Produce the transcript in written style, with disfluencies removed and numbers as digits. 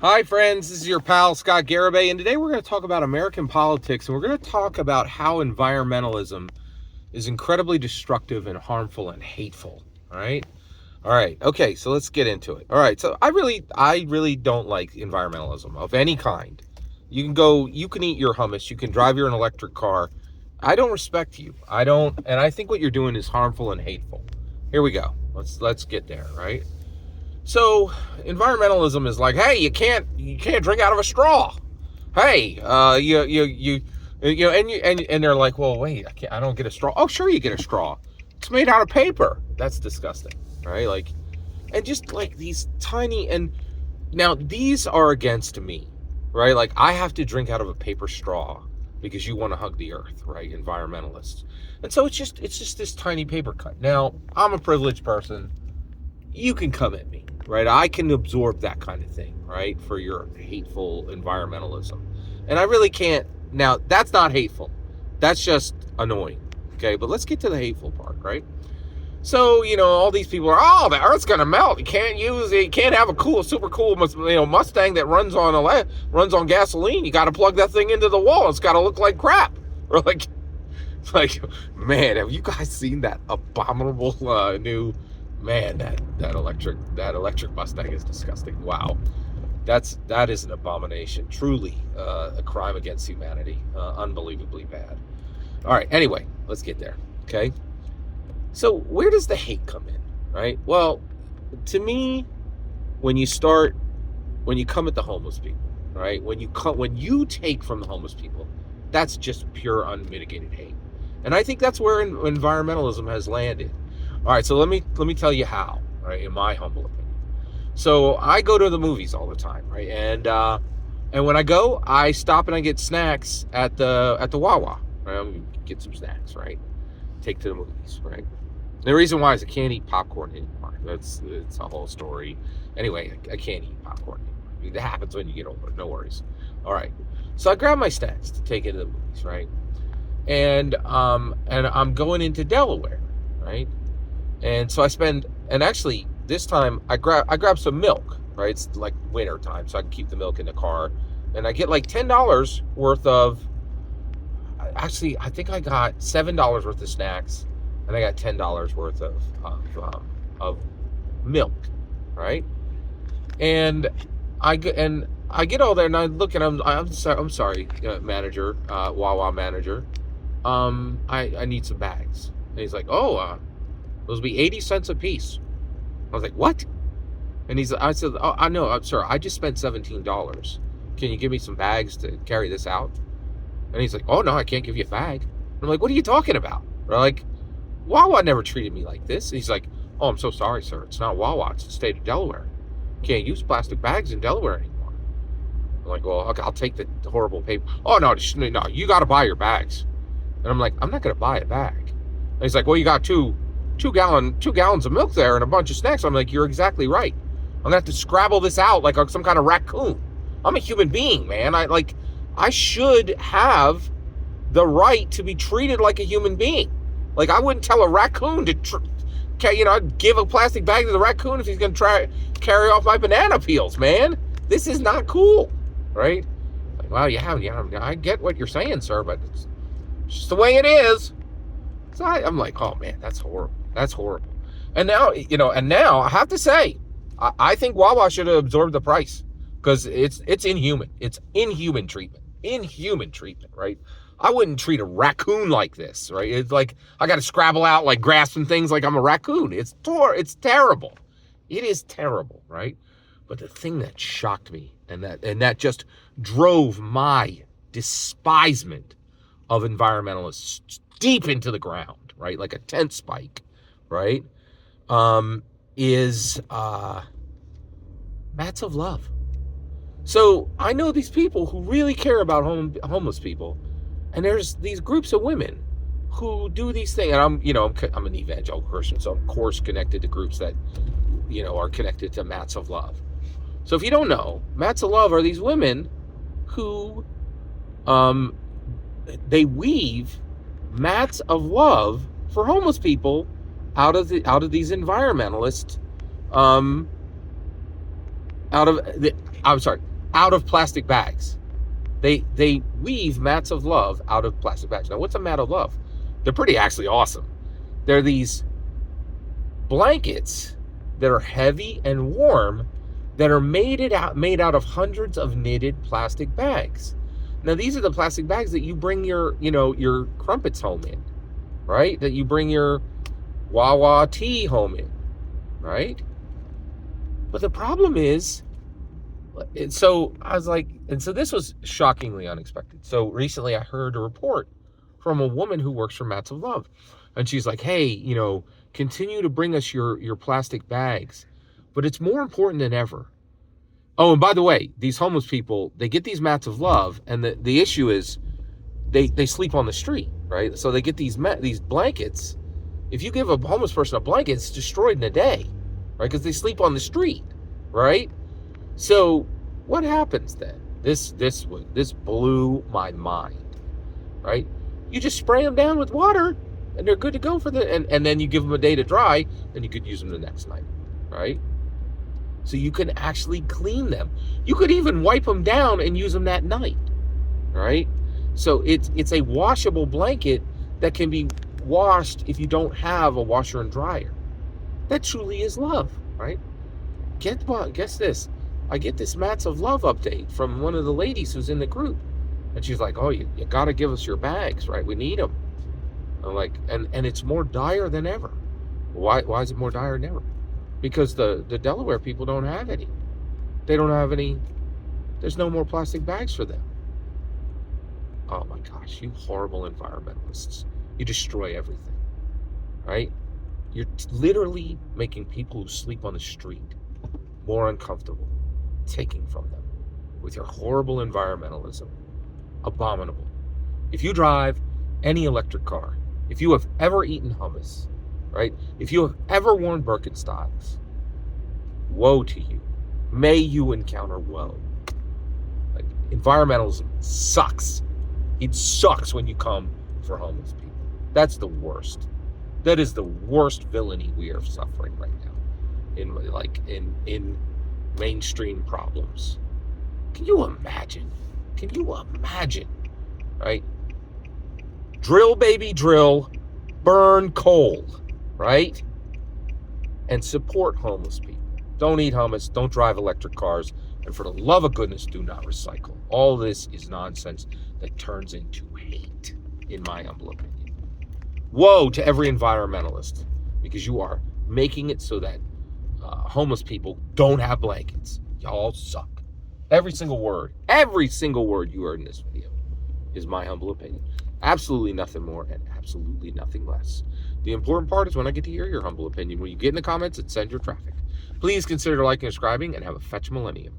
Hi, friends. This is your pal, Scott Garibay, and today we're going to talk about American politics, and we're going to talk about how environmentalism is incredibly destructive and harmful and hateful. All right? All right. Okay, so let's get into it. All right. So I really don't like environmentalism of any kind. You can eat your hummus, you can drive your electric car. I don't respect you. I don't, and I think what you're doing is harmful and hateful. Here we go. Let's get there, right? So environmentalism is like, hey, you can't drink out of a straw. Hey, and they're like, well, wait, I don't get a straw. Oh, sure, you get a straw. It's made out of paper. That's disgusting, right? Like, and just like these tiny, and now these are against me, right? Like I have to drink out of a paper straw because you want to hug the earth, right? Environmentalists, and so it's just this tiny paper cut. Now I'm a privileged person. You can come at me, right? I can absorb that kind of thing, right? For your hateful environmentalism. And I really can't. Now, that's not hateful. That's just annoying. Okay, but let's get to the hateful part, right? So, all these people are, oh, the earth's going to melt. You can't have a super cool, Mustang that runs on gasoline. You got to plug that thing into the wall. It's got to look like crap. Or like, man, have you guys seen that abominable new man, that electric Mustang is disgusting. Wow, that is an abomination. Truly, a crime against humanity. Unbelievably bad. All right. Anyway, let's get there. Okay. So where does the hate come in? Right. Well, to me, when you come at the homeless people, right? When you take from the homeless people, that's just pure unmitigated hate. And I think that's where environmentalism has landed. All right, so let me tell you how, right? In my humble opinion, so I go to the movies all the time, right? And when I go, I stop and I get snacks at the Wawa. Right? I'm get some snacks, right? Take to the movies, right? The reason why is I can't eat popcorn anymore. It's a whole story. Anyway, I can't eat popcorn anymore. It happens when you get older. No worries. All right, so I grab my snacks to take into the movies, right? And I'm going into Delaware, right? And so and actually this time I grab some milk, right? It's like winter time, so I can keep the milk in the car, and I get like $10 worth of. Actually, I think I got $7 worth of snacks, and I got $10 worth of milk, right? And I get all there, and I look, and I'm sorry, manager, Wawa manager, I need some bags, and he's like, oh, those will be 80 cents a piece. I was like, what? And I said, oh, I know, sir, I just spent $17. Can you give me some bags to carry this out? And he's like, oh, no, I can't give you a bag. And I'm like, what are you talking about? We're like, Wawa never treated me like this. And he's like, oh, I'm so sorry, sir. It's not Wawa. It's the state of Delaware. Can't use plastic bags in Delaware anymore. I'm like, well, okay, I'll take the horrible paper. Oh, no, you got to buy your bags. And I'm like, I'm not going to buy a bag. And he's like, well, you got two gallons of milk there and a bunch of snacks. I'm like, you're exactly right. I'm gonna have to scrabble this out like some kind of raccoon. I'm a human being, man. I should have the right to be treated like a human being. Like I wouldn't tell a raccoon to I'd give a plastic bag to the raccoon if he's gonna try carry off my banana peels, man. This is not cool, right? Like, well, yeah, I get what you're saying, sir, but it's just the way it is. So I'm like, oh man, that's horrible. That's horrible. And now, I have to say, I think Wawa should have absorbed the price because it's inhuman. It's inhuman treatment. Inhuman treatment, right? I wouldn't treat a raccoon like this, right? It's like I got to scrabble out like grass and things like I'm a raccoon. It's terrible. It is terrible, right? But the thing that shocked me and that just drove my despisement of environmentalists deep into the ground, right? Like a tent spike, right? Is mats of love. So I know these people who really care about homeless people, and there's these groups of women who do these things. And I'm an evangelical Christian, so I'm of course connected to groups that are connected to mats of love. So if you don't know, mats of love are these women who they weave mats of love for homeless people out of these environmentalist out of the, I'm sorry, out of plastic bags. They weave mats of love out of plastic bags. Now, what's a mat of love? They're pretty actually awesome. They're these blankets that are heavy and warm that are made out of hundreds of knitted plastic bags. Now, these are the plastic bags that you bring your crumpets home in, right? That you bring your Wawa tea home in, right? But the problem is, so I was like, and so this was shockingly unexpected. So recently I heard a report from a woman who works for Mats of Love. And she's like, hey, continue to bring us your plastic bags. But it's more important than ever. Oh, and by the way, these homeless people, they get these mats of love. And the issue is they sleep on the street, right? So they get these blankets. If you give a homeless person a blanket, it's destroyed in a day, right? Because they sleep on the street, right? So what happens then? This blew my mind, right? You just spray them down with water and they're good to go and then you give them a day to dry and you could use them the next night, right? So you can actually clean them. You could even wipe them down and use them that night, right? So it's a washable blanket that can be washed if you don't have a washer and dryer. That truly is love, right? Guess this. I get this Mats of Love update from one of the ladies who's in the group. And she's like, oh, you got to give us your bags, right? We need them. I'm like, and it's more dire than ever. Why is it more dire than ever? Because the Delaware people don't have any. They don't have any. There's no more plastic bags for them. Oh my gosh, you horrible environmentalists. You destroy everything, right? You're literally making people who sleep on the street more uncomfortable, taking from them with your horrible environmentalism. Abominable. If you drive any electric car, if you have ever eaten hummus, right? If you have ever worn Birkenstocks, woe to you. May you encounter woe. Like, environmentalism sucks. It sucks when you come for homeless people. That's the worst. That is the worst villainy we are suffering right now in mainstream problems. Can you imagine? Right? Drill, baby, drill. Burn coal, right? And support homeless people. Don't eat hummus. Don't drive electric cars. And for the love of goodness, do not recycle. All this is nonsense that turns into hate, in my humble opinion. Woe to every environmentalist, because you are making it so that homeless people don't have blankets. Y'all suck. Every single word you heard in this video is my humble opinion. Absolutely nothing more and absolutely nothing less. The important part is when I get to hear your humble opinion. When you get in the comments, it sends your traffic. Please consider liking and subscribing and have a fetch millennium.